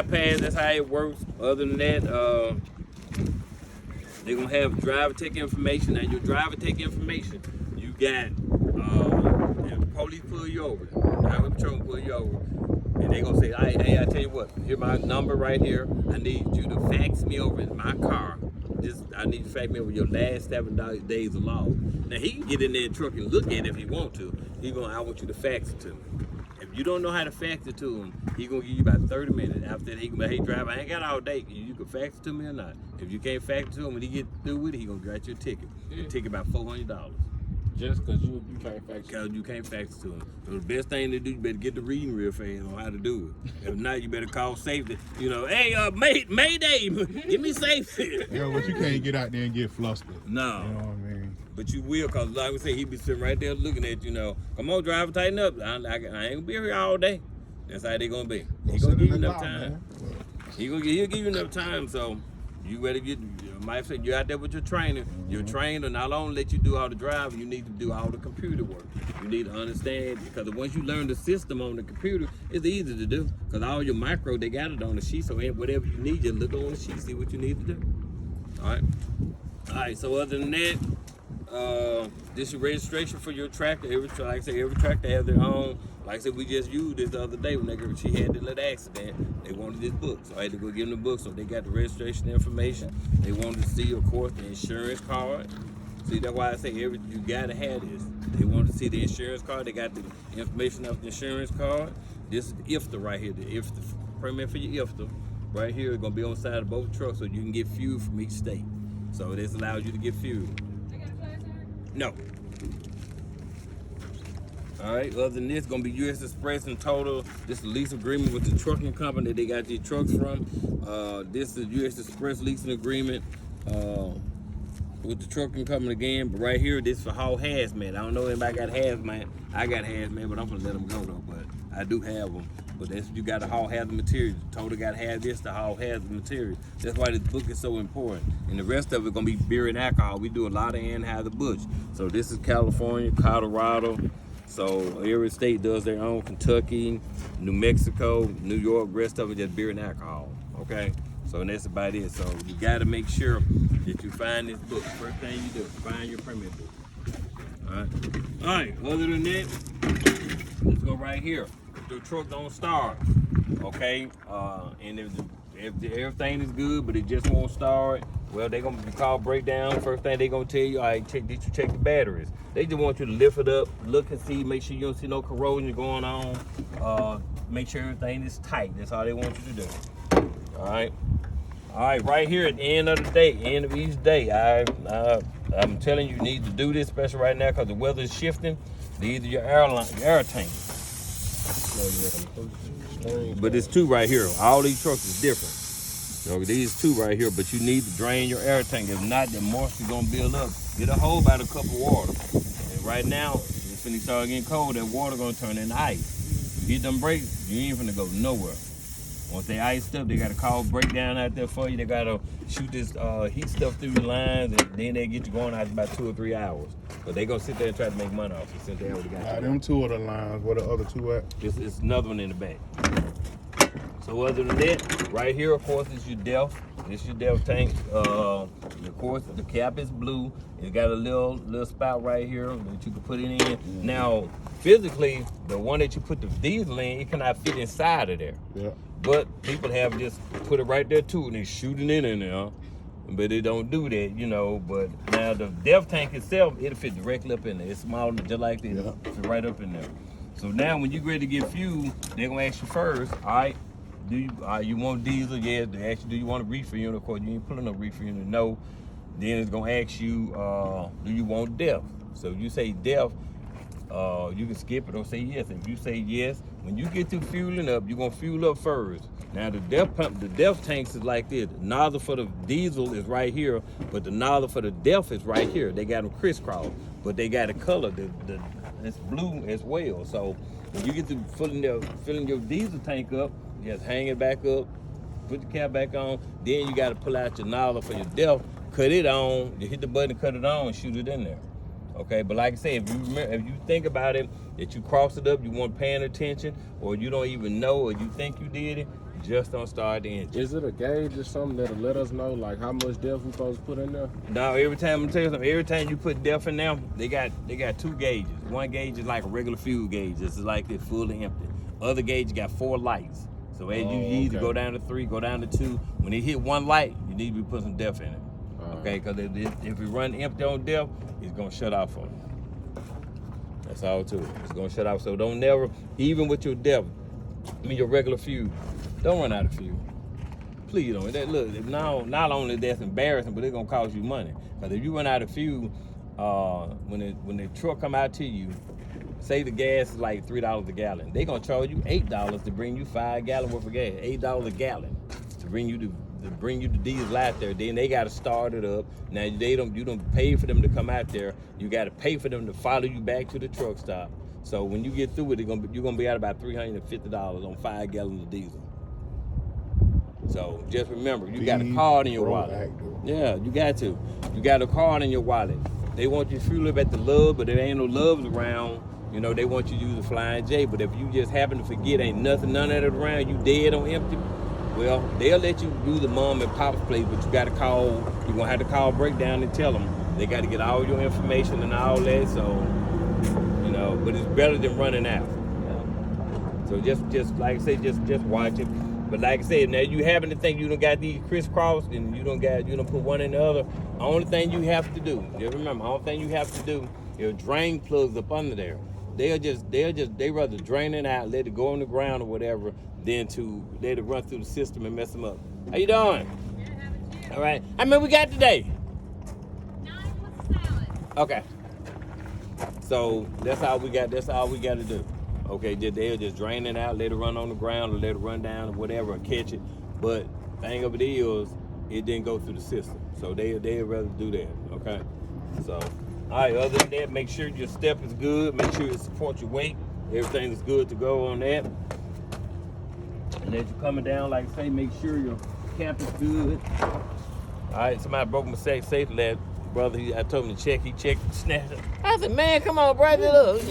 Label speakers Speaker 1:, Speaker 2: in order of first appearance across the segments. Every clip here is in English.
Speaker 1: iPads, that's how it works. Other than that, they're gonna have driver tech information. And your driver tech information, you got if the police pull you over, highway patrol pull you over, and they gonna say, hey, I tell you what, here's my number right here. I need you to fax me over in my car. I need you to fax me over your last 7 days of log. Now he can get in there truck and look at it if he want to. I want you to fax it to me. If you don't know how to fax it to him, he gonna give you about 30 minutes. After that, he gonna be, hey driver, I ain't got all day. You can fax it to me or not. If you can't fax it to him, when he get through with it, he gonna write you a ticket. A ticket about $400.
Speaker 2: Just because you can't fax it.
Speaker 1: Because you can't fax it to him. So the best thing to do, you better get the reading real fast on how to do it. If not, you better call safety. You know, hey, Mayday, give me safety.
Speaker 3: Yeah, but you can't get out there and get flustered.
Speaker 1: No.
Speaker 3: You know what I mean?
Speaker 1: But you will, because like I say, he be sitting right there looking at you, know, come on, driver, tighten up. I ain't gonna be here all day. That's how they gonna be. He gonna give you enough time. He'll give you enough time, so you better get, might say you're out there with your trainer. Your trainer not only let you do all the driving, you need to do all the computer work. You need to understand, because once you learn the system on the computer, it's easy to do. Because all your micro, they got it on the sheet, so whatever you need, just look on the sheet, see what you need to do. All right, so other than that, this is registration for your tractor. Like I say, every tractor has their own. Like I said, we just used this the other day when she had that little accident. They wanted this book, so I had to go give them the book. So they got the registration information. They wanted to see, of course, the insurance card. See, that's why I say you gotta have this. They wanted to see the insurance card. They got the information of the insurance card. This is the IFTA right here. The IFTA permit for your IFTA right here is gonna be on the side of both trucks, so you can get fuel from each state. So this allows you to get fuel. No. All right, other than this, gonna be U.S. Express in total. This is a lease agreement with the trucking company that they got these trucks from. This is U.S. Express leasing agreement with the trucking company again. But right here, this is for haul hazmat. I don't know if anybody got hazmat. I got hazmat, but I'm gonna let them go though. But I do have them. But that's, you got to haul hazard material. Total got to have this to haul hazard material. That's why this book is so important. And the rest of it gonna be beer and alcohol. We do a lot of Anheuser-Busch. So this is California, Colorado. So every state does their own. Kentucky, New Mexico, New York. Rest of it just beer and alcohol. Okay. So that's about it. So you got to make sure that you find this book. First thing you do, find your permit book. All right. All right. Other than that, let's go right here. The truck don't start, okay? And if everything is good, but it just won't start, well, they're gonna be called breakdown. First thing they're gonna tell you, all right, did you check the batteries? They just want you to lift it up, look and see, make sure you don't see no corrosion going on. Make sure everything is tight. That's all they want you to do. All right, right here at the end of the day, end of each day, I'm telling you, you need to do this, especially right now, because the weather is shifting. These are your air tanks. But it's two right here. All these trucks is different. So these two right here, but you need to drain your air tank. If not, the moisture gonna build up. Get a whole about a cup of water. And right now, it's finna start getting cold. That water gonna turn into ice. You hit them brakes, you ain't finna go nowhere. Once they iced up, they gotta call breakdown out there for you. They gotta shoot this heat stuff through your lines, and then they get you going out about 2 or 3 hours. But they gonna sit there and try to make money off you since they already got
Speaker 3: them 2 of the lines. Where the other 2 at?
Speaker 1: It's another one in the back. So other than that, right here, of course, is your DEF. This is your DEF tank. Of course, the cap is blue. It's got a little spout right here that you can put it in. Mm-hmm. Now, physically, the one that you put the diesel in, it cannot fit inside of there. Yeah. But people have just put it right there too, and they shooting it in there. But they don't do that, you know. But now the DEF tank itself, it'll fit directly up in there. It's small, just like this. Yeah. It's right up in there. So now when you're ready to get fuel, they're gonna ask you first, all right, do you want diesel? Yeah, they ask you, do you want a reefer unit? Of course, you ain't pulling no reefer unit, no. Then it's gonna ask you, do you want DEF? So if you say DEF, you can skip it or say yes. If you say yes, when you get through fueling up, you're gonna fuel up first. Now the DEF tanks is like this. The nozzle for the diesel is right here, but the nozzle for the DEF is right here. They got them crisscross, but they got a color. It's blue as well. So when you get to filling your diesel tank up, you just hang it back up, put the cap back on. Then you got to pull out your nozzle for your DEF, cut it on. You hit the button, cut it on, and shoot it in there. Okay, but like I say, if you think about it, that you cross it up, you weren't paying attention, or you don't even know, or you think you did it, just don't start the engine.
Speaker 2: Is it a gauge or something that'll let us know like how much depth we supposed to put in there?
Speaker 1: Now every time I'm tell you something, every time you put depth in there, they got 2 gauges. One gauge is like a regular fuel gauge. This is like it's fully empty. Other gauge got 4 lights. So as you either go down to 3, go down to 2. When it hit 1 light, you need to be putting some depth in it. Okay, because if we run empty on depth, it's gonna shut off on you. That's all to it. It's gonna shut off. So don't never, even with your depth, your regular fuel, don't run out of fuel. Please don't. Look, not only that's embarrassing, but it's gonna cost you money. Because if you run out of fuel, when the truck come out to you, say the gas is like $3 a gallon, they gonna charge you $8 to bring you 5 gallons worth of gas. $8 a gallon to bring you the diesel out there. Then they gotta start it up. Now you don't pay for them to come out there. You gotta pay for them to follow you back to the truck stop. So when you get through it, you're gonna be out about $350 on 5 gallons of diesel. So just remember, you got a card in your wallet. Yeah, you got to. You got a card in your wallet. They want you to fuel up at the Love, but there ain't no Loves around. You know, they want you to use a Flying J. But if you just happen to forget, ain't none of it around, you dead on empty, well, they'll let you use the mom and pop's place, but you got to call. You're gonna have to call breakdown and tell them. They got to get all your information and all that. So, you know, but it's better than running out. So just like I said, just watch it. But like I said, now you happen to think you don't got these crisscross and you don't put one in the other. The only thing you have to do, just remember, the only thing you have to do is drain plugs up under there. They rather drain it out, let it go on the ground or whatever, than to let it run through the system and mess them up. How you doing? All right. How many we got today?
Speaker 4: 9 with salad.
Speaker 1: Okay. So that's all we got. That's all we got to do. Okay, they'll just drain it out, let it run on the ground, or let it run down, or whatever, or catch it. But thing of it is, it didn't go through the system. So they'd rather do that, okay? So, all right, other than that, make sure your step is good. Make sure it supports your weight. Everything is good to go on that. And as you're coming down, like I say, make sure your cap is good. All right, somebody broke my safety latch. Brother, I told him to check. He checked, snatched it. I said, man, come on, brother, look.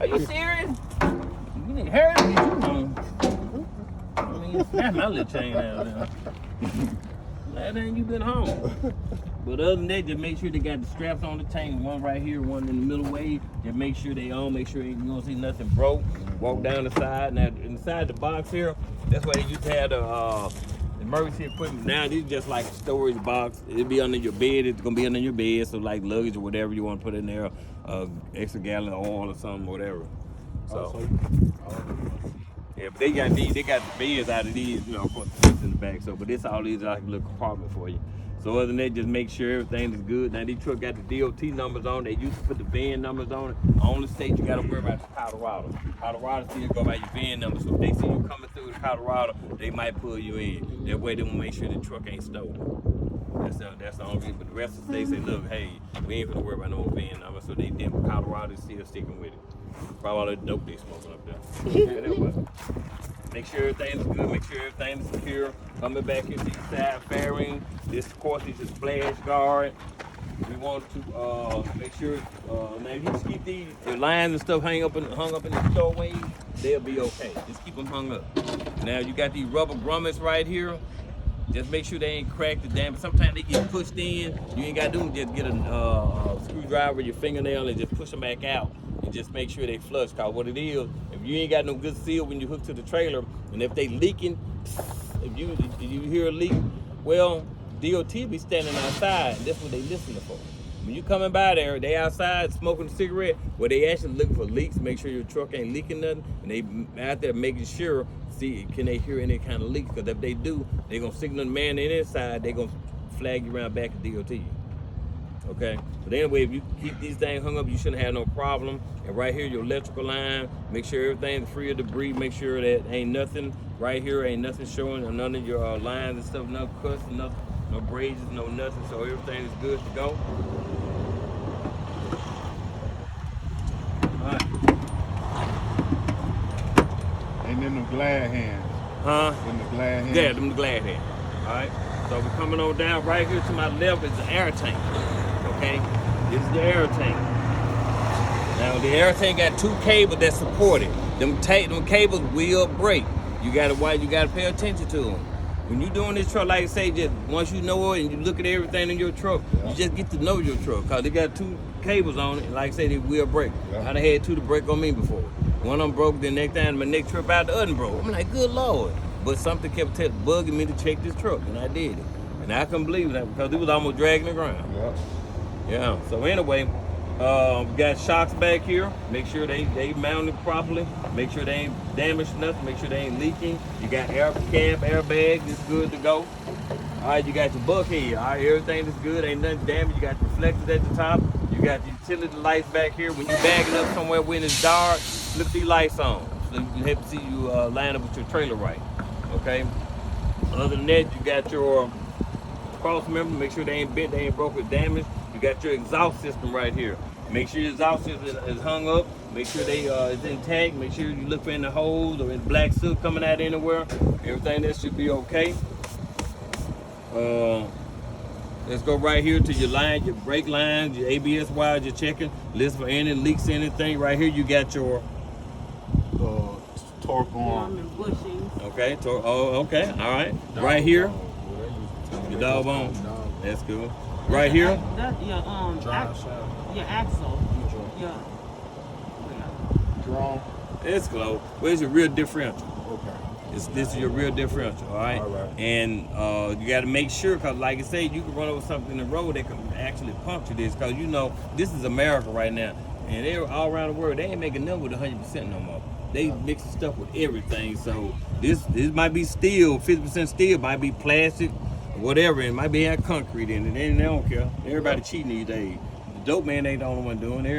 Speaker 1: Are you serious? You need to hurry up and get you home. I mean, snap my little chain out there. Last time you been home. But other than that, just make sure they got the straps on the tank. One right here, one in the middle way. Just make sure they on. Make sure you don't see nothing broke. Walk down the side. Now, inside the box here, that's why they used to have the emergency equipment. Now, this is just like a storage box. It'll be under your bed. It's going to be under your bed. So, like luggage or whatever you want to put in there. Extra gallon of oil or something, whatever. So, yeah, but they got the beds out of these, you know, for the in the back. So, but this all these like a little compartment for you. So other than that, just make sure everything is good. Now these trucks got the DOT numbers on. They used to put the VIN numbers on it. The only state you got to worry about is Colorado. Colorado still go by your VIN number. So if they see you coming through Colorado, they might pull you in. That way they will make sure the truck ain't stolen. That's the only reason. But the rest of the states say, look, hey, we ain't gonna worry about no VIN number. So they did. Colorado is still sticking with it. Probably all that dope they smoking up there. Anyway, make sure everything is good. Make sure everything is secure. Coming back into the side fairing. This, of course, is your splash guard. We want to make sure. Now, if you just keep these your lines and stuff hung up in the doorways, they'll be okay. Just keep them hung up. Now, you got these rubber grommets right here. Just make sure they ain't cracked or damaged. Sometimes they get pushed in. You ain't got to do just get a screwdriver with your fingernail and just push them back out. And just make sure they flush. Cause what it is, if you ain't got no good seal when you hook to the trailer, and if they leaking, if you hear a leak, well, DOT be standing outside, and that's what they listening for. When you coming by there, they outside smoking a cigarette, well, they actually looking for leaks, make sure your truck ain't leaking nothing, and they out there making sure, see, can they hear any kind of leaks? Because if they do, they gonna signal the man in inside, they gonna flag you around back at DOT. Okay, but anyway, if you keep these things hung up, you shouldn't have no problem. And right here, your electrical line, make sure everything's free of debris. Make sure that ain't nothing right here, ain't nothing showing, or none of your lines and stuff, no cuts, no braces, no nothing. So everything is good to go. All right.
Speaker 3: And then the glad hands.
Speaker 1: Huh?
Speaker 3: Them the glad hands.
Speaker 1: Yeah, them the glad hands. All right. So we're coming on down right here to my left is the air tank. Okay, this is the air tank. Now the air tank got 2 cables that support it. Them cables will break. You gotta pay attention to them. When you doing this truck, like I say, just once you know it and you look at everything in your truck, you just get to know your truck. Cause they got 2 cables on it, and like I say, they will break. I done had 2 to break on me before. One of them broke, the next time my next trip out, the other broke. I'm like, good Lord. But something kept bugging me to check this truck, and I did it. And I couldn't believe that because it was almost dragging the ground. Yeah. So anyway, we got shocks back here. Make sure they mounted properly. Make sure they ain't damaged nothing. Make sure they ain't leaking. You got air cap, airbag. It's good to go. All right, you got your buckhead. All right, everything is good. Ain't nothing damaged. You got reflectors at the top. You got the utility lights back here. When you bagging up somewhere when it's dark, flip these lights on so you can help see you line up with your trailer right. Okay. Other than that, you got your cross member. Make sure they ain't bent, they ain't broke or damaged. You got your exhaust system right here. Make sure your exhaust system is hung up. Make sure they is intact. Make sure you look for any holes or any black soot coming out anywhere. Everything that should be okay. Let's go right here to your line, your brake lines, your ABS wires, you're checking. Listen for any leaks, anything. Right here, you got your
Speaker 3: torque on.
Speaker 1: Okay, okay, all right. Right here, your dog bone. That's cool. Right here.
Speaker 5: That's your your axle.
Speaker 3: Drum.
Speaker 1: It's close. Where's your rear differential?
Speaker 3: Okay.
Speaker 1: This is your rear differential, all right?
Speaker 3: All right.
Speaker 1: And you got to make sure, because like I say, you can run over something in the road that can actually puncture this, because you know, this is America right now. And they're all around the world, they ain't making nothing with 100% no more. They mixing stuff with everything. So this might be steel, 50% steel, might be plastic, whatever. It might be had concrete in it. They don't care. Everybody cheating these days. The dope man ain't the only one doing it.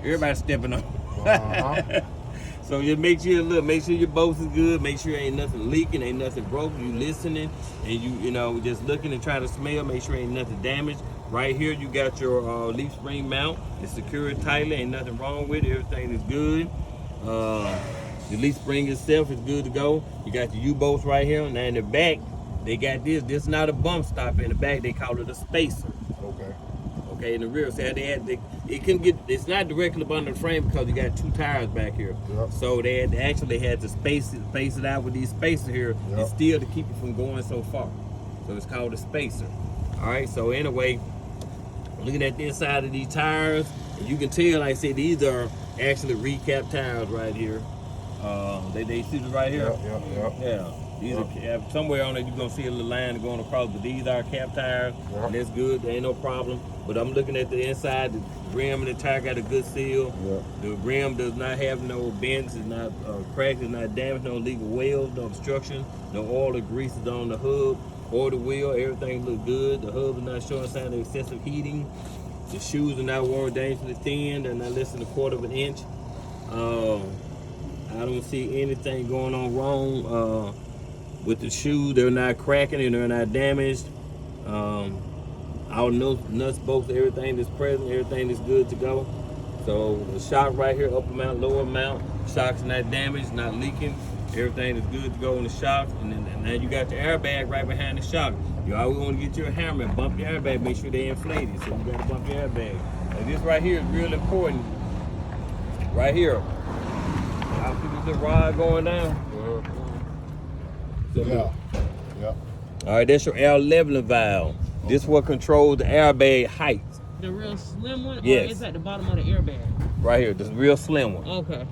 Speaker 1: Everybody stepping on. So just make sure your bolts is good. Make sure ain't nothing leaking, ain't nothing broken. You listening and you know just looking and trying to smell. Make sure ain't nothing damaged. Right here you got your leaf spring mount. It's secured tightly. Ain't nothing wrong with it. Everything is good. The leaf spring itself is good to go. You got the U-bolts right here. Now in the back, they got this. This is not a bump stop in the back. They call it a spacer. Okay, in the rear. So it's not directly up under the frame because you got 2 tires back here. So they actually had to space it out with these spacers here. And still to keep it from going so far. So it's called a spacer. All right. So anyway, looking at the inside of these tires, and you can tell, like I said, these are actually recap tires right here. They see this right here. Yeah. These are somewhere on it. You're gonna see a little line going across, but these are cap tires. And that's good. There ain't no problem. But I'm looking at the inside. The rim and the tire got a good seal. The rim does not have no bends. It's not cracked. It's not damaged. No legal welds. No obstruction. No oil or grease is on the hub or the wheel. Everything looks good. The hub is not showing sign of excessive heating. The shoes are not worn dangerously thin. They're not less than 1/4 of an inch. I don't see anything going on wrong with the shoes. They're not cracking and they're not damaged. All nuts, bolts, everything is present. Everything is good to go. So the shock right here, upper mount, lower mount. Shock's not damaged, not leaking. Everything is good to go in the shock. And now you got your airbag right behind the shock. You always want to get your hammer and bump your airbag, make sure they inflated. So you got to bump your airbag. And this right here is real important. Right here. I see this little rod going down. All right, that's your air leveling valve. This is what controls the airbag height.
Speaker 5: The real slim one?
Speaker 1: Yes.
Speaker 5: Or it's at the bottom of the airbag?
Speaker 1: Right here, this real slim one.
Speaker 5: Okay.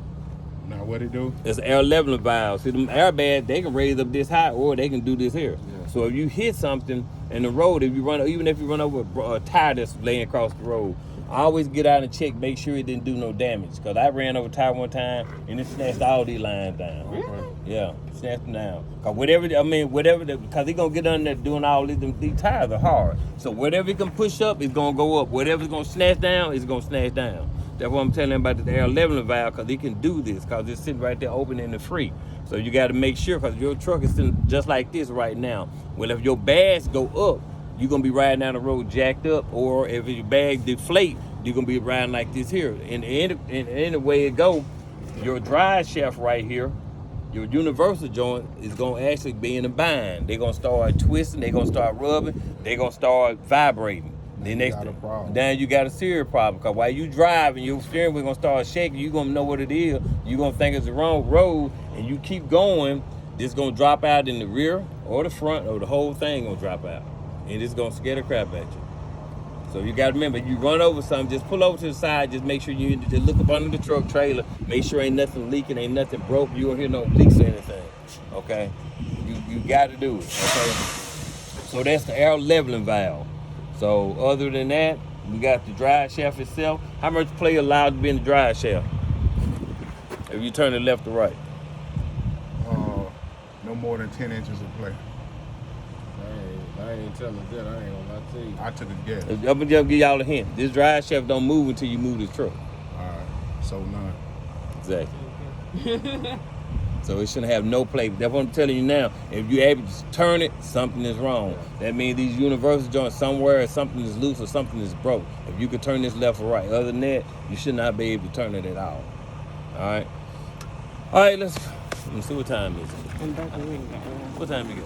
Speaker 3: Now what it do?
Speaker 1: It's an air leveling valve. See, them airbags, they can raise up this high or they can do this here. So if you hit something in the road, even if you run over a tire that's laying across the road, always get out and check, make sure it didn't do no damage. Because I ran over a tire one time and it snatched all these lines down.
Speaker 5: Really?
Speaker 1: Yeah, snatched them down. Because because he going to get under there doing all these tires are hard. So whatever he can push up, it's going to go up. Whatever it's going to snatch down, it's going to snatch down. That's what I'm telling him about the air leveling valve, because he can do this, because it's sitting right there open and free. So you got to make sure, because your truck is sitting just like this right now. Well, if your bags go up, you're going to be riding down the road jacked up, or if your bag deflate, you're going to be riding like this here. And any way it go, your drive shaft right here, your universal joint is going to actually be in a bind. They're going to start twisting, they're going to start rubbing, they're going to start vibrating. Then you got a serious problem, because while you driving, your steering wheel going to start shaking. You're going to know what it is. You're going to think it's the wrong road, and you keep going, This gonna drop out in the rear or the front, or the whole thing gonna drop out, and it's gonna scare the crap at you. So you gotta remember, you run over something, just pull over to the side, just make sure you just look up under the truck trailer, make sure ain't nothing leaking, ain't nothing broke, you don't hear no leaks or anything, okay? You gotta do it, okay? So that's the air leveling valve. So other than that, we got the drive shaft itself. How much play allowed to be in the drive shaft? If you turn it left or right?
Speaker 3: No more than 10 inches of play.
Speaker 2: I ain't telling that. I ain't gonna lie to you.
Speaker 3: I took a guess.
Speaker 1: I'm gonna just give y'all a hint. This drive shaft don't move until you move the truck.
Speaker 3: All right, so none.
Speaker 1: Exactly. So it shouldn't have no play. That's what I'm telling you now. If you're able to turn it, something is wrong. That means these universal joints somewhere, something is loose or something is broke. If you could turn this left or right, other than that, you should not be able to turn it at all. All right. All right. Let me see what time is it.
Speaker 5: I'm back in.
Speaker 1: What time you got?